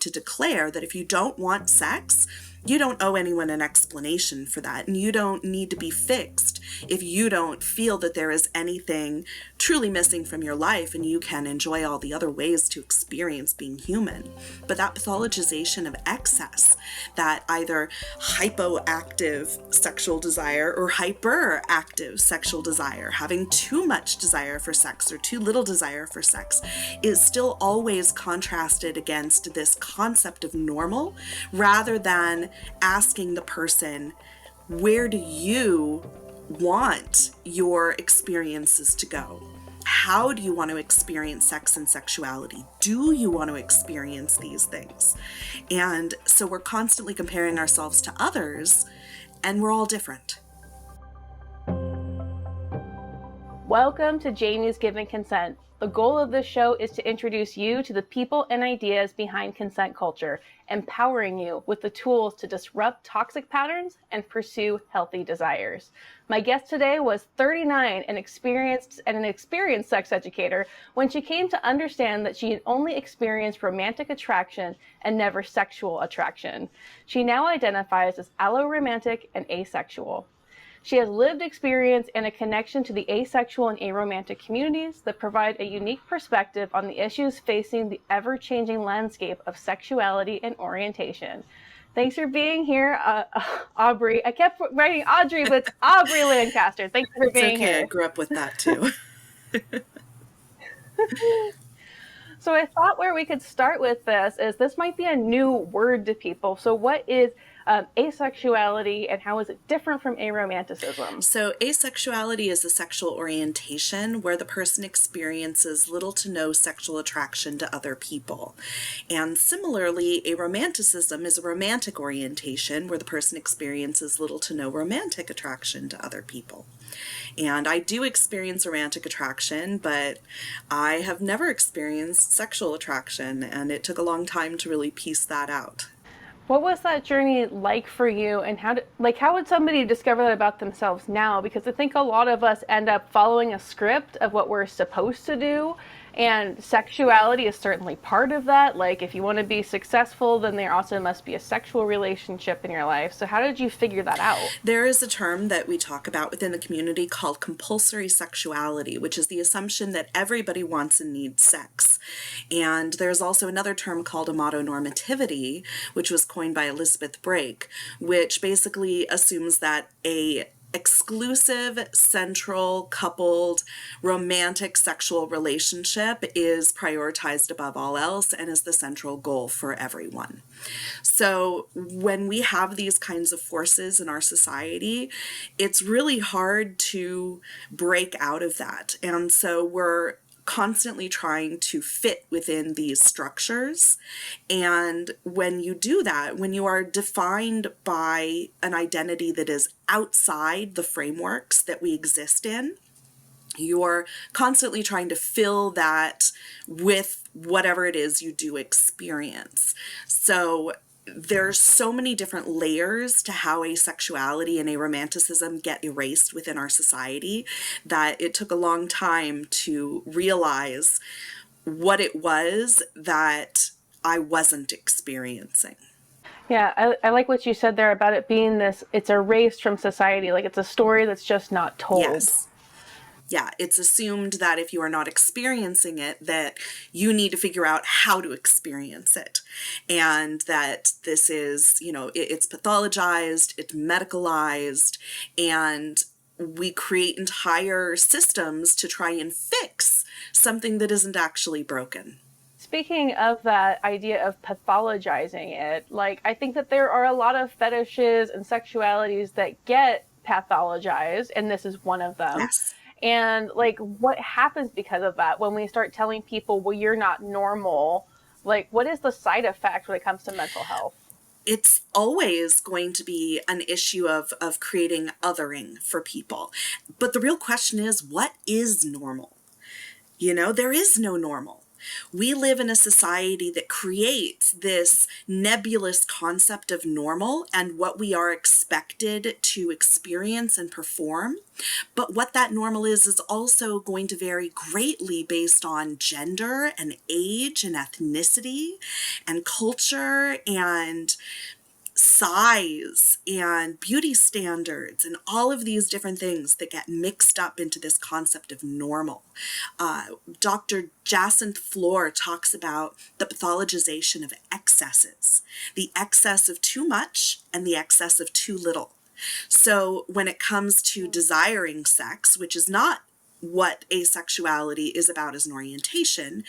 to declare that if you don't want sex, you don't owe anyone an explanation for that, and you don't need to be fixed if you don't feel that there is anything truly missing from your life and you can enjoy all the other ways to experience being human. But that pathologization of excess, that either hypoactive sexual desire or hyperactive sexual desire, having too much desire for sex or too little desire for sex, is still always contrasted against this concept of normal, rather than asking the person, where do you want your experiences to go? How do you want to experience sex and sexuality? Do you want to experience these things? And so we're constantly comparing ourselves to others, and we're all different. Welcome to Jamie's Giving Consent. The goal of this show is to introduce you to the people and ideas behind consent culture, empowering you with the tools to disrupt toxic patterns and pursue healthy desires. My guest today was 39 and an experienced sex educator when she came to understand that she had only experienced romantic attraction and never sexual attraction. She now identifies as Alloromantic and Asexual. She has lived experience and a connection to the asexual and aromantic communities that provide a unique perspective on the issues facing the ever-changing landscape of sexuality and orientation. Thanks for being here, Aubri. I kept writing Audrey, but it's Aubri Lancaster. Thanks for being here. I grew up with that too. So I thought where we could start with this might be a new word to people. So what is asexuality, and how is it different from aromanticism? So asexuality is a sexual orientation where the person experiences little to no sexual attraction to other people. And similarly, aromanticism is a romantic orientation where the person experiences little to no romantic attraction to other people. And I do experience romantic attraction, but I have never experienced sexual attraction, and it took a long time to really piece that out. What was that journey like for you, and how would somebody discover that about themselves now? Because I think a lot of us end up following a script of what we're supposed to do, and sexuality is certainly part of that. Like, if you want to be successful, then there also must be a sexual relationship in your life. So how did you figure that out? There is a term that we talk about within the community called compulsory sexuality, which is the assumption that everybody wants and needs sex. And there's also another term called a mononormativity, which was coined by Elizabeth Brake, which basically assumes that a exclusive, central, coupled, romantic sexual relationship is prioritized above all else and is the central goal for everyone. So when we have these kinds of forces in our society, it's really hard to break out of that. And so we're constantly trying to fit within these structures. And when you do that, when you are defined by an identity that is outside the frameworks that we exist in, you're constantly trying to fill that with whatever it is you do experience. So there's so many different layers to how asexuality and aromanticism get erased within our society that it took a long time to realize what it was that I wasn't experiencing. Yeah, I like what you said there about it being it's erased from society. Like, it's a story that's just not told. Yes. Yeah, it's assumed that if you are not experiencing it, that you need to figure out how to experience it. And that this is, it's pathologized, it's medicalized, and we create entire systems to try and fix something that isn't actually broken. Speaking of that idea of pathologizing it, I think that there are a lot of fetishes and sexualities that get pathologized, and this is one of them. Yes. And what happens because of that when we start telling people, well, you're not normal? What is the side effect when it comes to mental health? It's always going to be an issue of creating othering for people. But the real question is, what is normal? There is no normal. We live in a society that creates this nebulous concept of normal and what we are expected to experience and perform. But what that normal is also going to vary greatly based on gender and age and ethnicity and culture and size and beauty standards and all of these different things that get mixed up into this concept of normal. Dr. Jacinth Floor talks about the pathologization of excesses, the excess of too much and the excess of too little. So when it comes to desiring sex, which is not what asexuality is about as an orientation,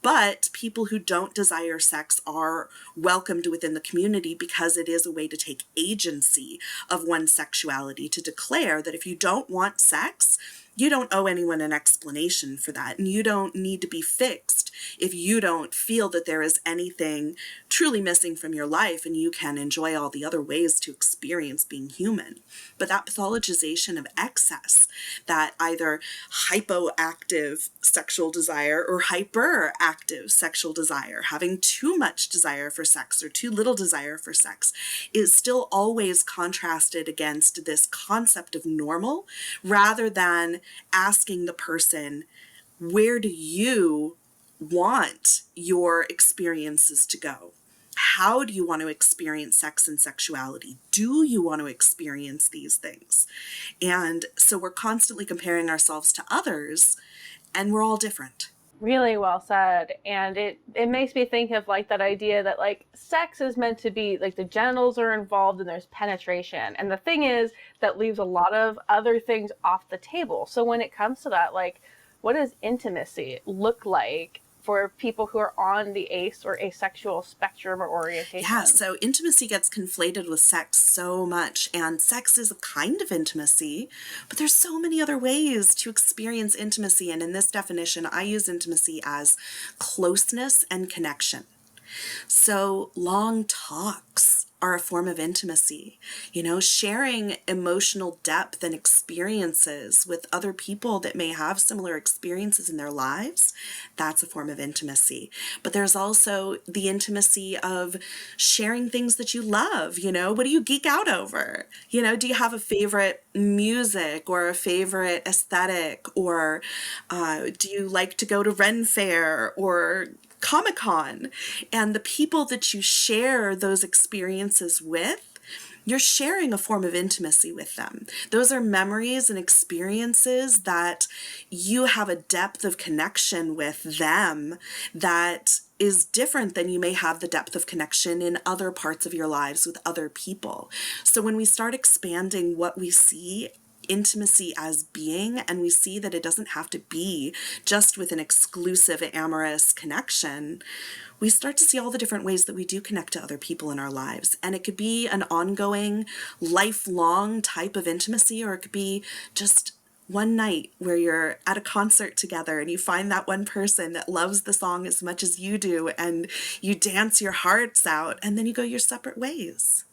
but people who don't desire sex are welcomed within the community because it is a way to take agency of one's sexuality, to declare that if you don't want sex, you don't owe anyone an explanation for that, and you don't need to be fixed if you don't feel that there is anything truly missing from your life and you can enjoy all the other ways to experience being human. But that pathologization of excess, that either hypoactive sexual desire or hyperactive sexual desire, having too much desire for sex or too little desire for sex, is still always contrasted against this concept of normal, rather than asking the person, where do you want your experiences to go? How do you want to experience sex and sexuality? Do you want to experience these things? And so we're constantly comparing ourselves to others, and we're all different. Really well said. And it makes me think of like that idea that like sex is meant to be like the genitals are involved and there's penetration. And the thing is that leaves a lot of other things off the table. So when it comes to that, like, what does intimacy look like for people who are on the ace or asexual spectrum or orientation? Yeah, so intimacy gets conflated with sex so much, and sex is a kind of intimacy, but there's so many other ways to experience intimacy. And in this definition, I use intimacy as closeness and connection. So long talks are a form of intimacy, sharing emotional depth and experiences with other people that may have similar experiences in their lives. That's a form of intimacy. But there's also the intimacy of sharing things that you love. What do you geek out over? Do you have a favorite music or a favorite aesthetic, or do you like to go to Ren Fair or Comic-Con? And the people that you share those experiences with, you're sharing a form of intimacy with them. Those are memories and experiences that you have a depth of connection with them that is different than you may have the depth of connection in other parts of your lives with other people. So when we start expanding what we see intimacy as being, and we see that it doesn't have to be just with an exclusive amorous connection, we start to see all the different ways that we do connect to other people in our lives. And it could be an ongoing, lifelong type of intimacy, or it could be just one night where you're at a concert together and you find that one person that loves the song as much as you do, and you dance your hearts out, and then you go your separate ways.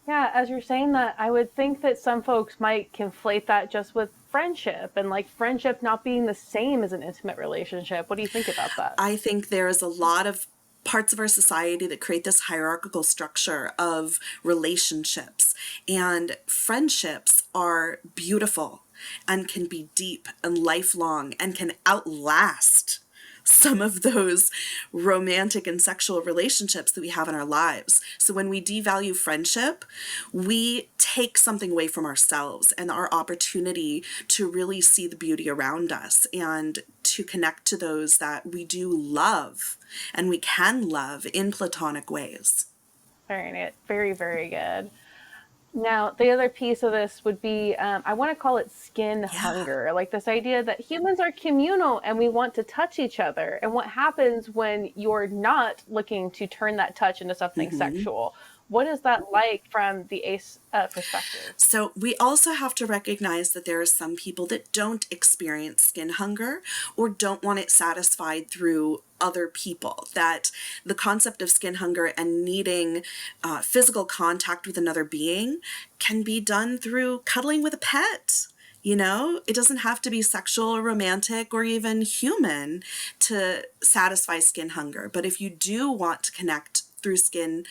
Yeah, as you're saying that, I would think that some folks might conflate that just with friendship, and like friendship not being the same as an intimate relationship. What do you think about that? I think there is a lot of parts of our society that create this hierarchical structure of relationships, and friendships are beautiful and can be deep and lifelong and can outlast some of those romantic and sexual relationships that we have in our lives. So when we devalue friendship, we take something away from ourselves and our opportunity to really see the beauty around us and to connect to those that we do love and we can love in platonic ways. Very, very, very good. Now, the other piece of this would be, I want to call it skin hunger, like this idea that humans are communal and we want to touch each other. And what happens when you're not looking to turn that touch into something sexual? What is that like from the ace perspective? So we also have to recognize that there are some people that don't experience skin hunger or don't want it satisfied through other people, that the concept of skin hunger and needing physical contact with another being can be done through cuddling with a pet, You know, it doesn't have to be sexual or romantic or even human to satisfy skin hunger. But if you do want to connect through skin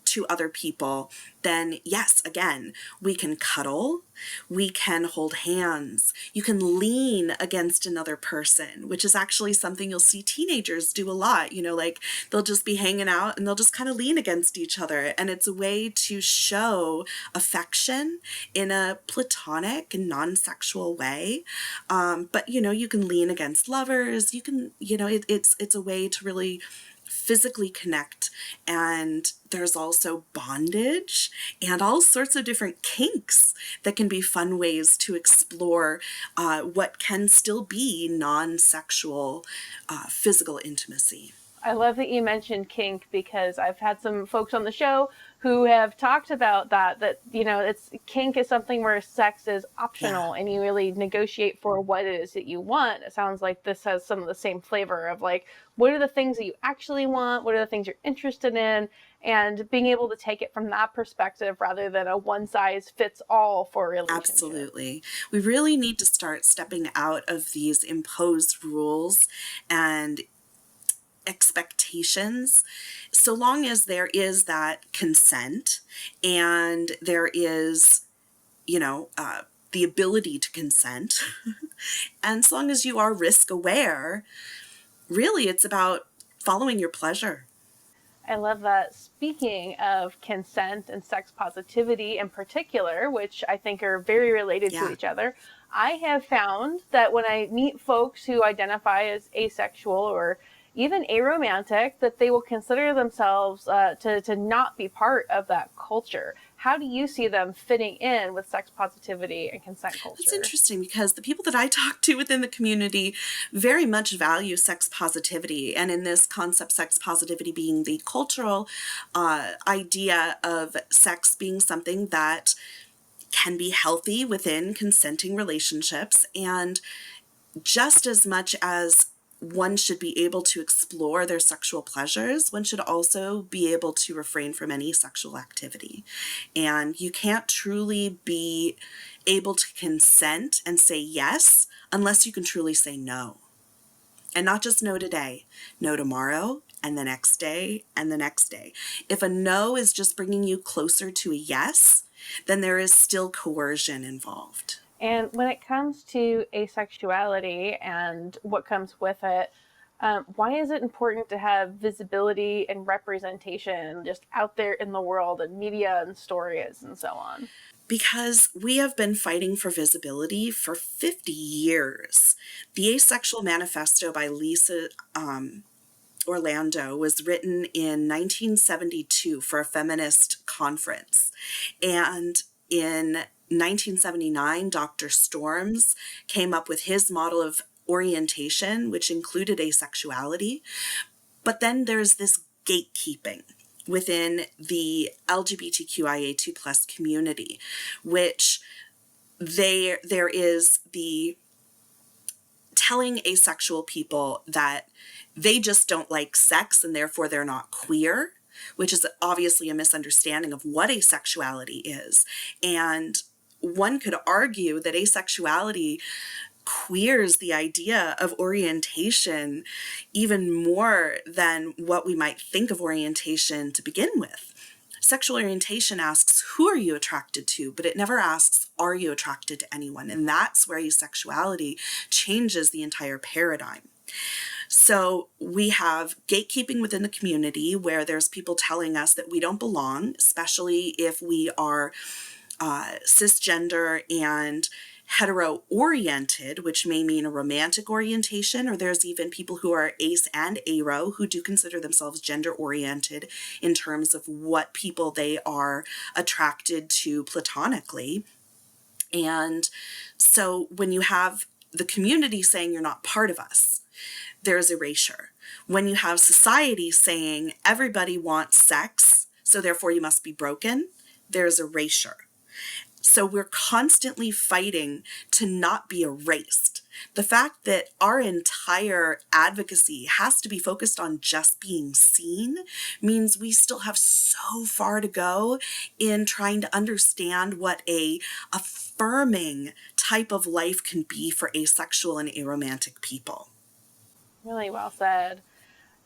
to other people, then yes, again, we can cuddle, we can hold hands, you can lean against another person, which is actually something you'll see teenagers do a lot. You know, like they'll just be hanging out and they'll just kind of lean against each other. And it's a way to show affection in a platonic and non-sexual way. But, you know, you can lean against lovers, you can, you know, it's a way to really physically connect. And there's also bondage and all sorts of different kinks that can be fun ways to explore what can still be non-sexual physical intimacy. I love that you mentioned kink, because I've had some folks on the show who have talked about that, you know, it's kink is something where sex is Yeah, optional and you really negotiate for what it is that you want. It sounds like this has some of the same flavor of like, what are the things that you actually want? What are the things you're interested in? And being able to take it from that perspective rather than a one size fits all for a relationship. absolutely. We really need to start stepping out of these imposed rules and expectations, so long as there is that consent and there is, you know, the ability to consent, and so long as you are risk aware, really it's about following your pleasure. I love that. Speaking of consent and sex positivity in particular, which I think are very related to Yeah, each other, I have found that when I meet folks who identify as asexual or even aromantic, that they will consider themselves to not be part of that culture. How do you see them fitting in with sex positivity and consent that's culture? interesting because the people that I talk to within the community very much value sex positivity. And in this concept, sex positivity being the cultural idea of sex being something that can be healthy within consenting relationships. And just as much as one should be able to explore their sexual pleasures, one should also be able to refrain from any sexual activity. And you can't truly be able to consent and say yes unless you can truly say no. And not just no today, no tomorrow, and the next day, and the next day. If a no is just bringing you closer to a yes, then there is still coercion involved. And when it comes to asexuality and what comes with it, why is it important to have visibility and representation just out there in the world and media and stories and so on? Because we have been fighting for visibility for 50 years. The Asexual Manifesto by Lisa Orlando was written in 1972 for a feminist conference. And in 1979, Dr. Storms came up with his model of orientation, which included asexuality. But then there's this gatekeeping within the LGBTQIA2 plus community, which there is the telling asexual people that they just don't like sex and therefore they're not queer, which is obviously a misunderstanding of what asexuality is. And one could argue that asexuality queers the idea of orientation even more than what we might think of orientation to begin with. Sexual orientation asks, who are you attracted to? But it never asks, are you attracted to anyone? And that's where asexuality changes the entire paradigm. So we have gatekeeping within the community where there's people telling us that we don't belong, especially if we are cisgender and hetero-oriented, which may mean a romantic orientation, or there's even people who are ace and aro who do consider themselves gender-oriented in terms of what people they are attracted to platonically. And so when you have the community saying you're not part of us, there's erasure. When you have society saying everybody wants sex, so therefore you must be broken, there's erasure. So we're constantly fighting to not be erased, The fact that our entire advocacy has to be focused on just being seen means we still have so far to go in trying to understand what a affirming type of life can be for asexual and aromantic people. Really well said.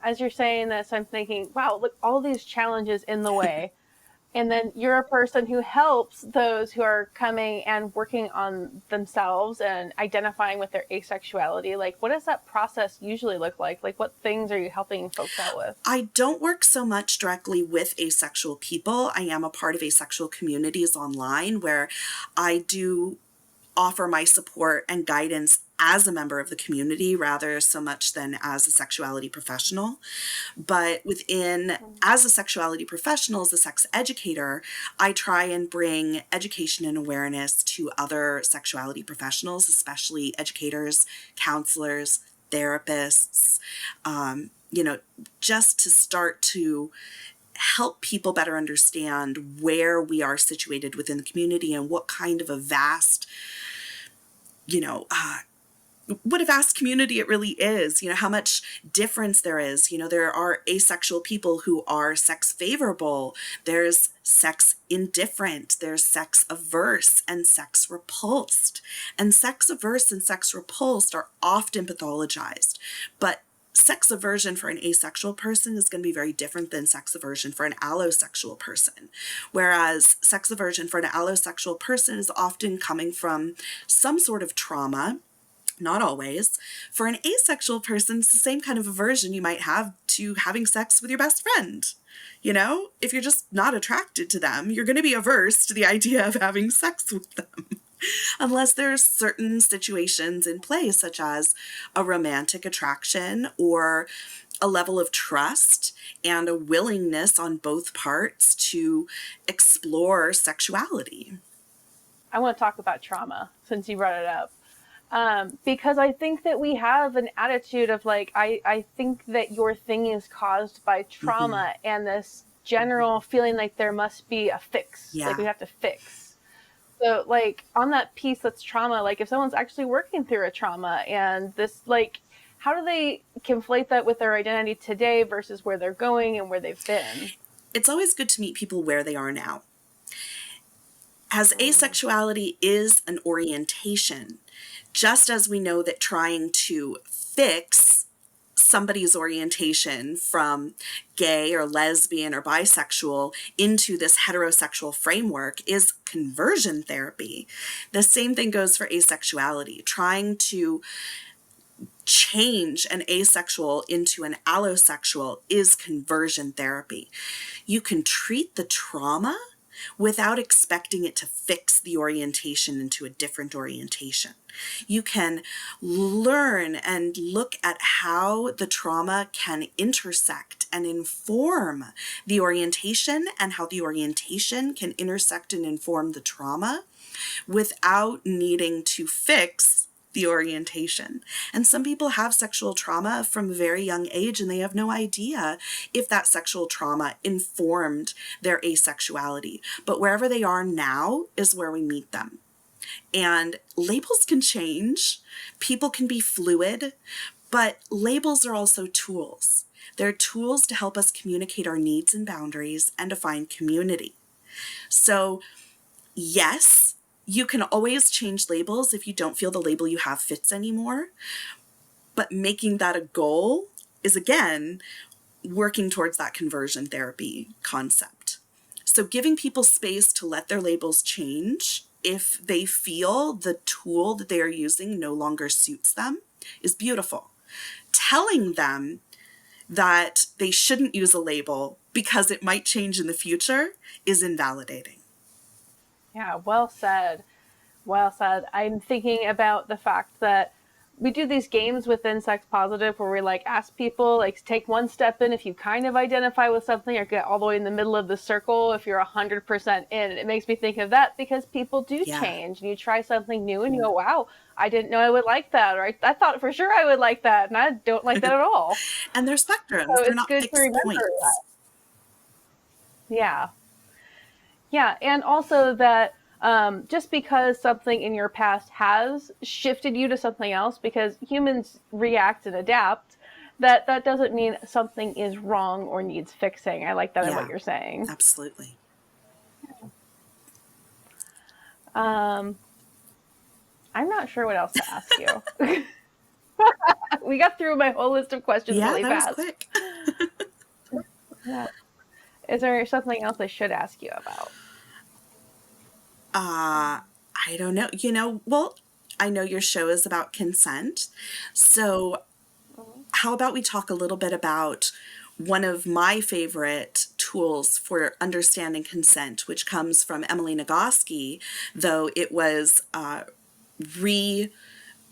As you're saying this, I'm thinking, wow, look, all these challenges in the way. And then you're a person who helps those who are coming and working on themselves and identifying with their asexuality. Like, what does that process usually look like? Like, what things are you helping folks out with? I don't work so much directly with asexual people. I am a part of asexual communities online where I do offer my support and guidance as a member of the community rather so much than as a sexuality professional. But as a sexuality professional, as a sex educator, I try and bring education and awareness to other sexuality professionals, especially educators, counselors, therapists, just to start to help people better understand where we are situated within the community and what kind of a vast what a vast community it really is, how much difference there is. There are asexual people who are sex favorable, there's sex indifferent, there's sex averse and sex repulsed. And sex averse and sex repulsed are often pathologized, but sex aversion for an asexual person is going to be very different than sex aversion for an allosexual person. Whereas sex aversion for an allosexual person is often coming from some sort of trauma. Not always. For an asexual person, it's the same kind of aversion you might have to having sex with your best friend. If you're just not attracted to them, you're going to be averse to the idea of having sex with them. Unless there's certain situations in place, such as a romantic attraction or a level of trust and a willingness on both parts to explore sexuality. I want to talk about trauma since you brought it up. Because I think that we have an attitude of like, I think that your thing is caused by trauma and this general feeling like there must be a fix. Yeah. Like we have to fix. So like on that piece that's trauma, like if someone's actually working through a trauma and this like, how do they conflate that with their identity today versus where they're going and where they've been? It's always good to meet people where they are now. As asexuality is an orientation, just as we know that trying to fix somebody's orientation from gay or lesbian or bisexual into this heterosexual framework is conversion therapy, the same thing goes for asexuality. Trying to change an asexual into an allosexual is conversion therapy. You can treat the trauma without expecting it to fix the orientation into a different orientation. You can learn and look at how the trauma can intersect and inform the orientation and how the orientation can intersect and inform the trauma without needing to fix the orientation. And some people have sexual trauma from a very young age and they have no idea if that sexual trauma informed their asexuality. But wherever they are now is where we meet them. And labels can change, people can be fluid, but labels are also tools. They're tools to help us communicate our needs and boundaries and to find community. So yes, you can always change labels if you don't feel the label you have fits anymore. But making that a goal is, again, working towards that conversion therapy concept. So giving people space to let their labels change if they feel the tool that they are using no longer suits them is beautiful. Telling them that they shouldn't use a label because it might change in the future is invalidating. Yeah, well said. Well said. I'm thinking about the fact that we do these games within Sex Positive where we like ask people, like take one step in if you kind of identify with something or get all the way in the middle of the circle if you're 100% in. And it makes me think of that because people do change and you try something new and you go, wow, I didn't know I would like that. Or I thought for sure I would like that and I don't like that at all. And they're spectrums. So they're not good fixed to remember points. That. Yeah. Yeah. And also that Just because something in your past has shifted you to something else, because humans react and adapt, that doesn't mean something is wrong or needs fixing. I like that in what Yeah, you're saying. absolutely. I'm not sure what else to ask you. We got through my whole list of questions Yeah, really that was fast. quick. Yeah. Is there something else I should ask you about? I don't know. Well, I know your show is about consent. So, how about we talk a little bit about one of my favorite tools for understanding consent, which comes from Emily Nagoski, though it was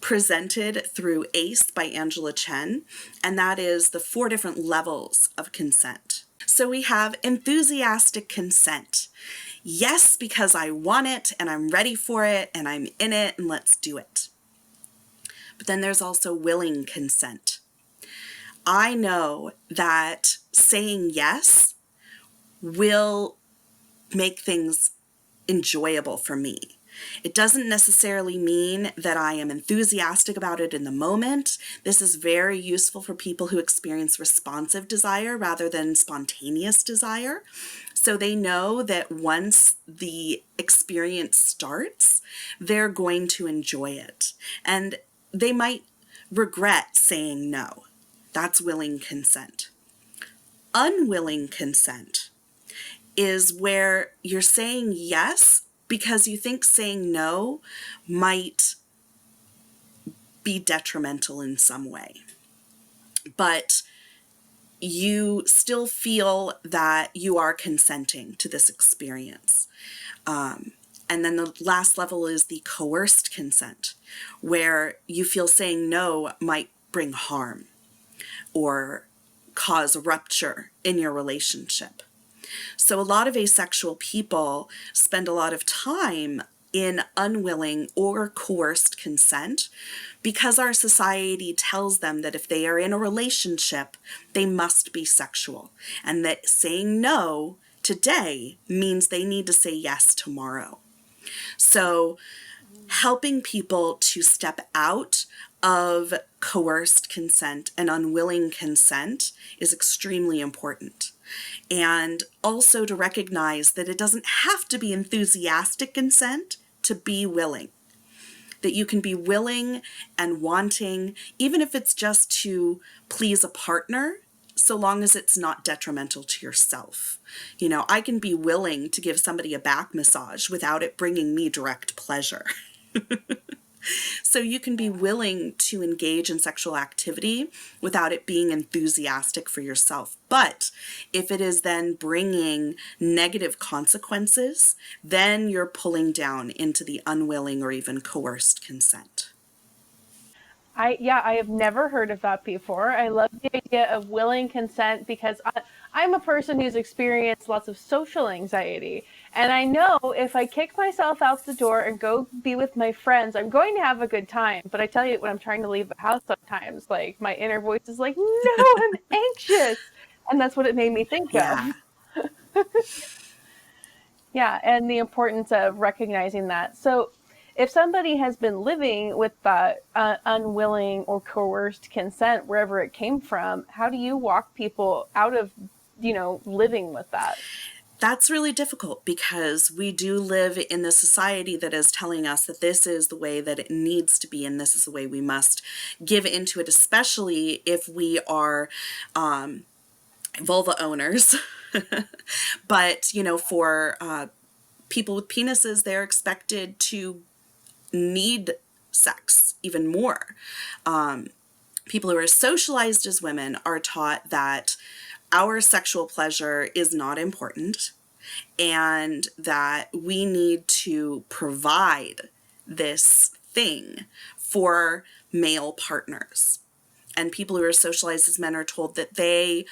represented through ACE by Angela Chen, and that is the 4 different levels of consent. So we have enthusiastic consent. Yes, because I want it and I'm ready for it and I'm in it and let's do it. But then there's also willing consent. I know that saying yes will make things enjoyable for me. It doesn't necessarily mean that I am enthusiastic about it in the moment. This is very useful for people who experience responsive desire rather than spontaneous desire. So they know that once the experience starts, they're going to enjoy it. And they might regret saying no. That's willing consent. Unwilling consent is where you're saying yes because you think saying no might be detrimental in some way. But you still feel that you are consenting to this experience. And then the last level is the coerced consent, where you feel saying no might bring harm or cause a rupture in your relationship. So a lot of asexual people spend a lot of time in unwilling or coerced consent because our society tells them that if they are in a relationship, they must be sexual, and that saying no today means they need to say yes tomorrow. So helping people to step out of coerced consent and unwilling consent is extremely important. And also to recognize that it doesn't have to be enthusiastic consent to be willing. That you can be willing and wanting, even if it's just to please a partner, so long as it's not detrimental to yourself. I can be willing to give somebody a back massage without it bringing me direct pleasure. So you can be willing to engage in sexual activity without it being enthusiastic for yourself. But if it is then bringing negative consequences, then you're pulling down into the unwilling or even coerced consent. I have never heard of that before. I love the idea of willing consent because I'm a person who's experienced lots of social anxiety. And I know if I kick myself out the door and go be with my friends, I'm going to have a good time. But I tell you, when I'm trying to leave the house sometimes, like my inner voice is like, no, I'm anxious. And that's what it made me think of. Yeah. Yeah, and the importance of recognizing that. So, if somebody has been living with that unwilling or coerced consent wherever it came from, how do you walk people out of, living with that? That's really difficult because we do live in the society that is telling us that this is the way that it needs to be and this is the way we must give into it, especially if we are vulva owners. But, for people with penises, they're expected to need sex even more. People who are socialized as women are taught that our sexual pleasure is not important and that we need to provide this thing for male partners. And people who are socialized as men are told that they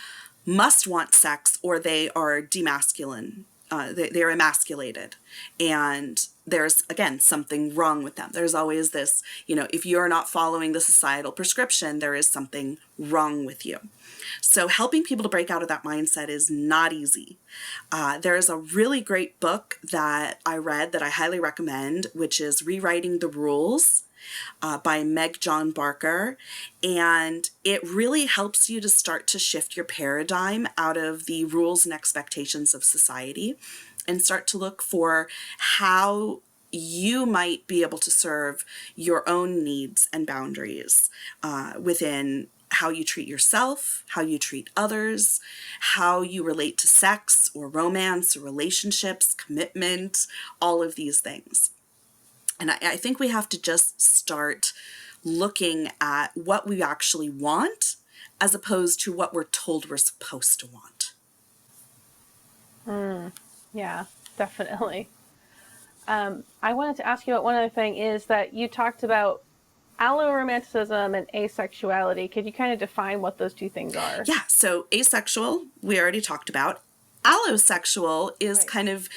must want sex or they are demasculine. They're emasculated and there's, again, something wrong with them. There's always this, if you're not following the societal prescription, there is something wrong with you. So helping people to break out of that mindset is not easy. There's a really great book that I read that I highly recommend, which is Rewriting the Rules by Meg John Barker. And it really helps you to start to shift your paradigm out of the rules and expectations of society and start to look for how you might be able to serve your own needs and boundaries within how you treat yourself, how you treat others, how you relate to sex or romance or relationships, commitment, all of these things. And I think we have to just start looking at what we actually want as opposed to what we're told we're supposed to want. Yeah, definitely. I wanted to ask you about one other thing is that you talked about Alloromanticism and asexuality. Could you kind of define what those two things are? Yeah, so asexual, we already talked about. Allosexual is kind of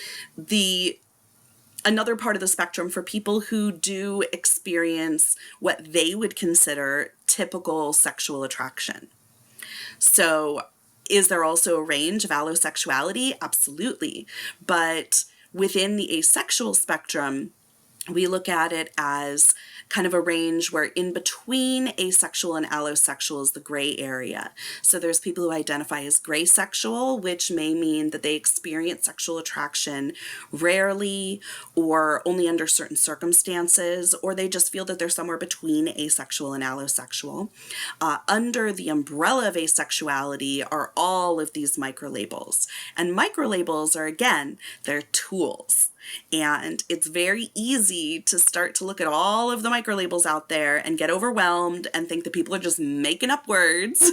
another part of the spectrum for people who do experience what they would consider typical sexual attraction. So is there also a range of allosexuality? Absolutely. But within the asexual spectrum, we look at it as kind of a range where in between asexual and allosexual is the gray area. So there's people who identify as gray sexual, which may mean that they experience sexual attraction rarely or only under certain circumstances, or they just feel that they're somewhere between asexual and allosexual. Under the umbrella of asexuality are all of these microlabels. And microlabels are, again, they're tools. And it's very easy to start to look at all of the microlabels out there and get overwhelmed and think that people are just making up words.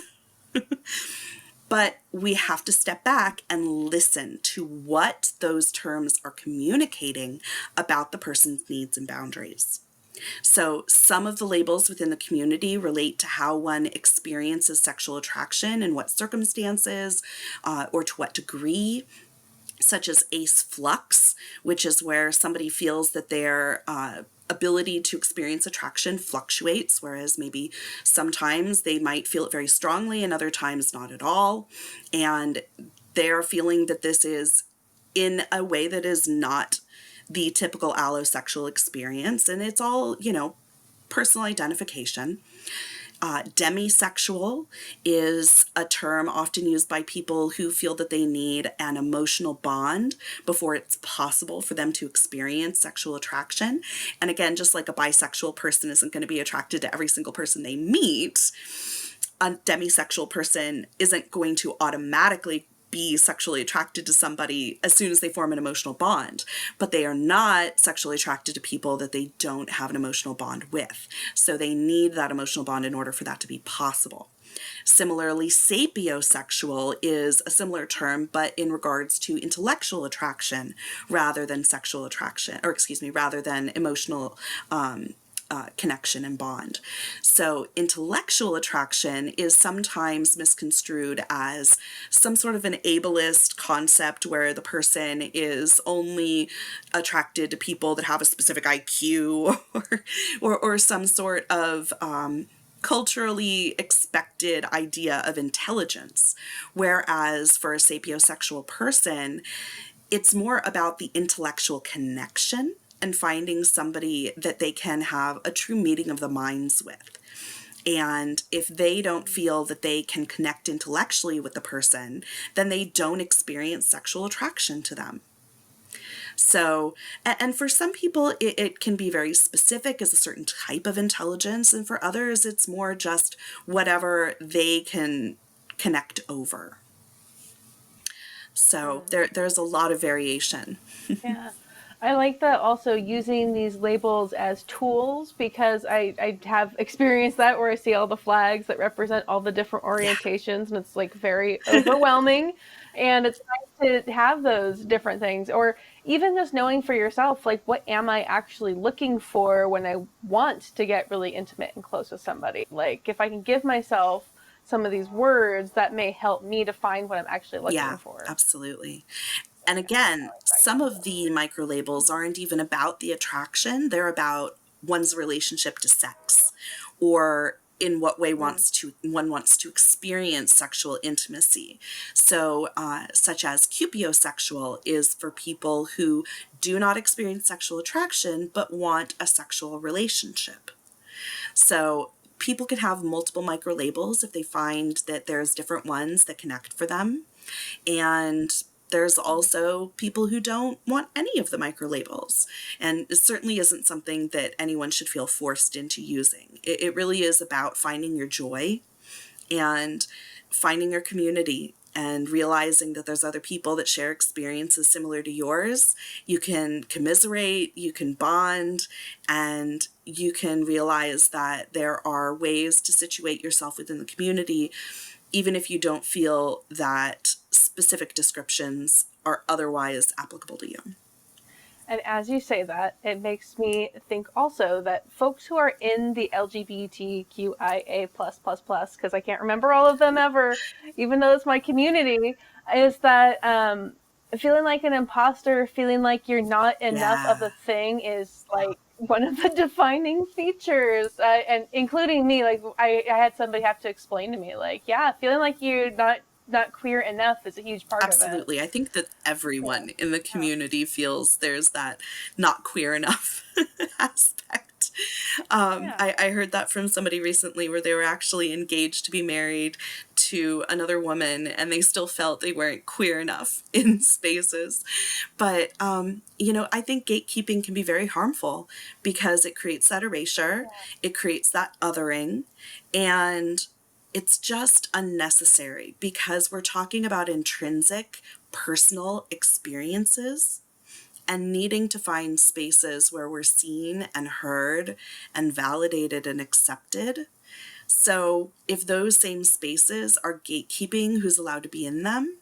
But we have to step back and listen to what those terms are communicating about the person's needs and boundaries. So some of the labels within the community relate to how one experiences sexual attraction and what circumstances or to what degree, such as ace flux, which is where somebody feels that their ability to experience attraction fluctuates, whereas maybe sometimes they might feel it very strongly and other times not at all. And they're feeling that this is in a way that is not the typical allosexual experience. And it's all, personal identification. Demisexual is a term often used by people who feel that they need an emotional bond before it's possible for them to experience sexual attraction. And again, just like a bisexual person isn't going to be attracted to every single person they meet, a demisexual person isn't going to automatically be sexually attracted to somebody as soon as they form an emotional bond, but they are not sexually attracted to people that they don't have an emotional bond with. So they need that emotional bond in order for that to be possible. Similarly, sapiosexual is a similar term, but in regards to intellectual attraction rather than sexual attraction, or rather than emotional connection and bond. So intellectual attraction is sometimes misconstrued as some sort of an ableist concept where the person is only attracted to people that have a specific IQ or some sort of culturally expected idea of intelligence. Whereas for a sapiosexual person, it's more about the intellectual connection and finding somebody that they can have a true meeting of the minds with. And if they don't feel that they can connect intellectually with the person, then they don't experience sexual attraction to them. So, and for some people, it can be very specific as a certain type of intelligence, and for others, it's more just whatever they can connect over. So there's a lot of variation. Yeah. I like that also using these labels as tools because I have experienced that where I see all the flags that represent all the different orientations and it's like very overwhelming. And it's nice to have those different things or even just knowing for yourself, like, what am I actually looking for when I want to get really intimate and close with somebody? Like, if I can give myself some of these words, that may help me define what I'm actually looking for. Yeah, absolutely. And again, like that some of concept. the microlabels aren't even about the attraction, they're about one's relationship to sex, or in what way one wants to experience sexual intimacy. So, such as cupiosexual is for people who do not experience sexual attraction but want a sexual relationship. So people can have multiple microlabels if they find that there's different ones that connect for them. And there's also people who don't want any of the microlabels. And it certainly isn't something that anyone should feel forced into using. It really is about finding your joy and finding your community and realizing that there's other people that share experiences similar to yours. You can commiserate, you can bond, and you can realize that there are ways to situate yourself within the community, even if you don't feel that specific descriptions are otherwise applicable to you. And as you say that, it makes me think also that folks who are in the LGBTQIA because I can't remember all of them ever, even though it's my community, is that feeling like an imposter, feeling like you're not enough of Yeah, a thing is like one of the defining features, and including me. Like I had somebody have to explain to me, like, yeah, feeling like you're not queer enough is a huge part of it. absolutely. I think that Yeah. everyone in the community feels there's that not queer enough aspect. Yeah. I heard that from somebody recently where they were actually engaged to be married to another woman and they still felt they weren't queer enough in spaces. But, I think gatekeeping can be very harmful because it creates that erasure, it creates that othering, and it's just unnecessary because we're talking about intrinsic personal experiences and needing to find spaces where we're seen and heard and validated and accepted. So if those same spaces are gatekeeping who's allowed to be in them,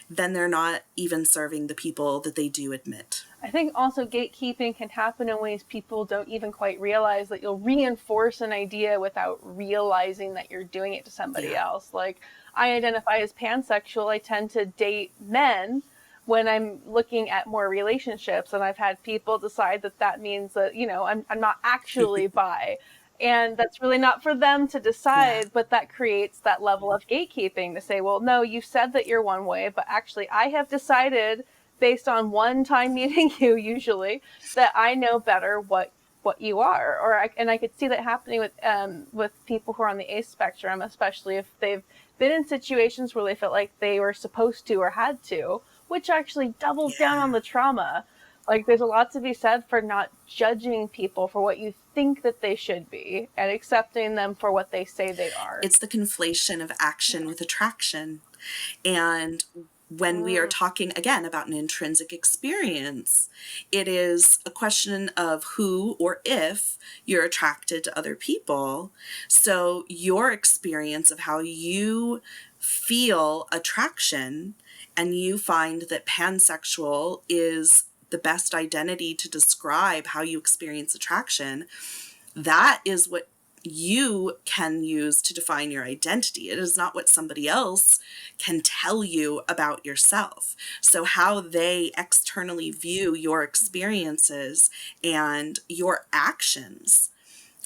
then they're not even serving the people that they do admit. I think also gatekeeping can happen in ways people don't even quite realize, that you'll reinforce an idea without realizing that you're doing it to somebody Yeah. else. Like, I identify as pansexual. I tend to date men when I'm looking at more relationships, and I've had people decide that that means that, I'm not actually bi. And that's really not for them to Yeah. decide, but that creates that level of gatekeeping to say, well, no, you said that you're one way, but actually I have decided, based on one time meeting you, usually, that I know better what you are. And I could see that happening with people who are on the ace spectrum, especially if they've been in situations where they felt like they were supposed to or had to, which actually doubles down on Yeah. the trauma. Like, there's a lot to be said for not judging people for what you think that they should be and accepting them for what they say they are. It's the conflation of action with attraction. And when we are talking again about an intrinsic experience, it is a question of who or if you're attracted to other people. So your experience of how you feel attraction, and you find that pansexual is the best identity to describe how you experience attraction, that is what you can use to define your identity. It is not what somebody else can tell you about yourself. So how they externally view your experiences and your actions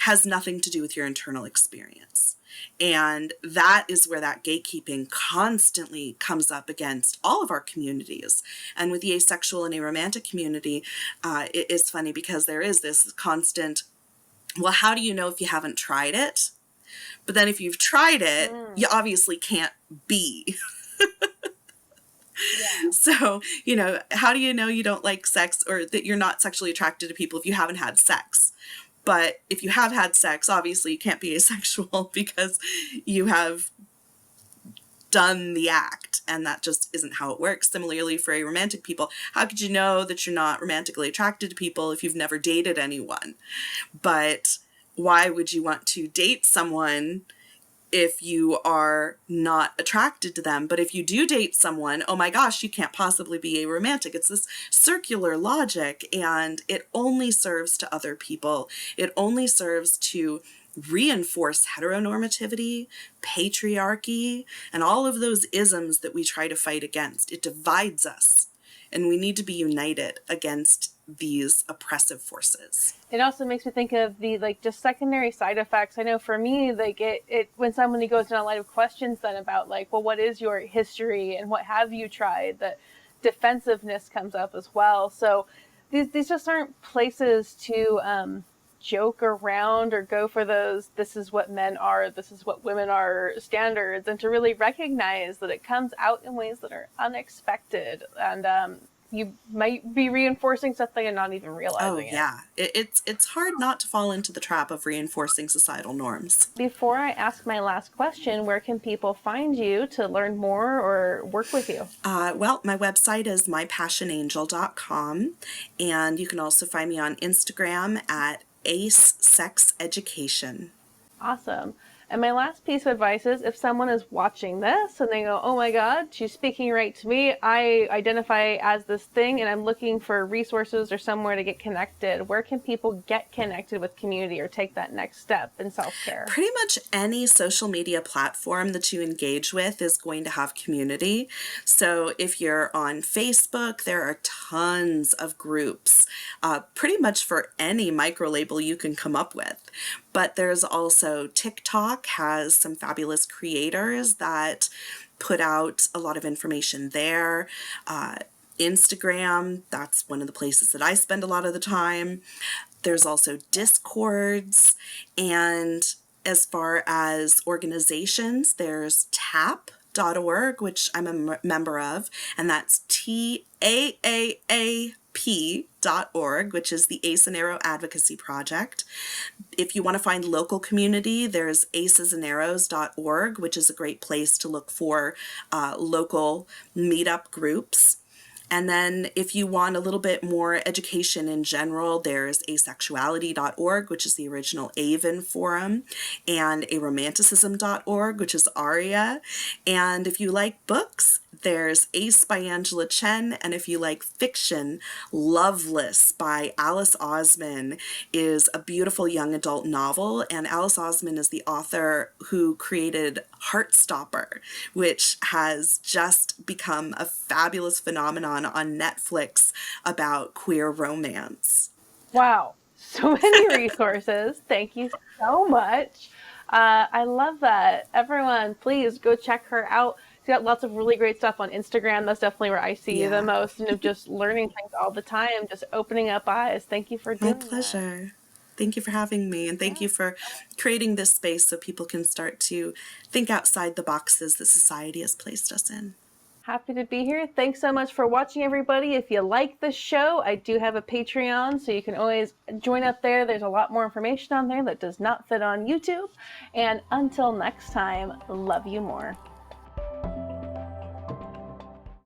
has nothing to do with your internal experience. And that is where that gatekeeping constantly comes up against all of our communities. And with the asexual and aromantic community, it is funny because there is this constant, well, how do you know if you haven't tried it? But then if you've tried it, you obviously can't be. Yeah. So, how do you know you don't like sex or that you're not sexually attracted to people if you haven't had sex? But if you have had sex, obviously you can't be asexual because you have done the act, and that just isn't how it works. Similarly, for aromantic people, how could you know that you're not romantically attracted to people if you've never dated anyone? But why would you want to date someone if you are not attracted to them? But if you do date someone, oh my gosh, you can't possibly be aromantic. It's this circular logic, and it only serves to other people. It only serves to reinforce heteronormativity, patriarchy, and all of those isms that we try to fight against. It divides us. and we need to be united against these oppressive forces. It also makes me think of the just secondary side effects. I know for me, it when somebody goes in a line of questions then about well, what is your history and what have you tried, that defensiveness comes up as well. So these just aren't places to joke around or go for those this is what men are, this is what women are standards, and to really recognize that it comes out in ways that are unexpected, and you might be reinforcing something and not even realizing it. Oh yeah, it's hard not to fall into the trap of reinforcing societal norms. Before I ask my last question, where can people find you to learn more or work with you? Well, my website is mypassionangel.com, and you can also find me on Instagram at Ace Sex Education. Awesome. And my last piece of advice is, if someone is watching this and they go, oh my God, she's speaking right to me, I identify as this thing and I'm looking for resources or somewhere to get connected, where can people get connected with community or take that next step in self-care? Pretty much any social media platform that you engage with is going to have community. So if you're on Facebook, there are tons of groups, pretty much for any micro label you can come up with. But there's also TikTok has some fabulous creators that put out a lot of information there. Instagram, that's one of the places that I spend a lot of the time. There's also Discords, and as far as organizations, there's TAAP.org, which I'm a member of, and that's TAAAP.org, which is the Ace and Arrow Advocacy Project. If you want to find local community, there's acesandarrows.org, which is a great place to look for local meetup groups. And then if you want a little bit more education in general, there's asexuality.org, which is the original AVEN forum, and aromanticism.org, which is ARIA. And if you like books, there's Ace by Angela Chen, and if you like fiction, Loveless by Alice Osman is a beautiful young adult novel, and Alice Osman is the author who created Heartstopper, which has just become a fabulous phenomenon on Netflix about queer romance. Wow, so many resources. Thank you so much. I love that. Everyone, please go check her out. She's got lots of really great stuff on Instagram. That's definitely where I see you the most, and just learning things all the time, just opening up eyes. Thank you for doing My pleasure. Thank you for having me, and thank you for creating this space so people can start to think outside the boxes that society has placed us in. Happy to be here. Thanks so much for watching, everybody. If you like the show, I do have a Patreon, so you can always join up there. There's a lot more information on there that does not fit on YouTube. And until next time, love you more.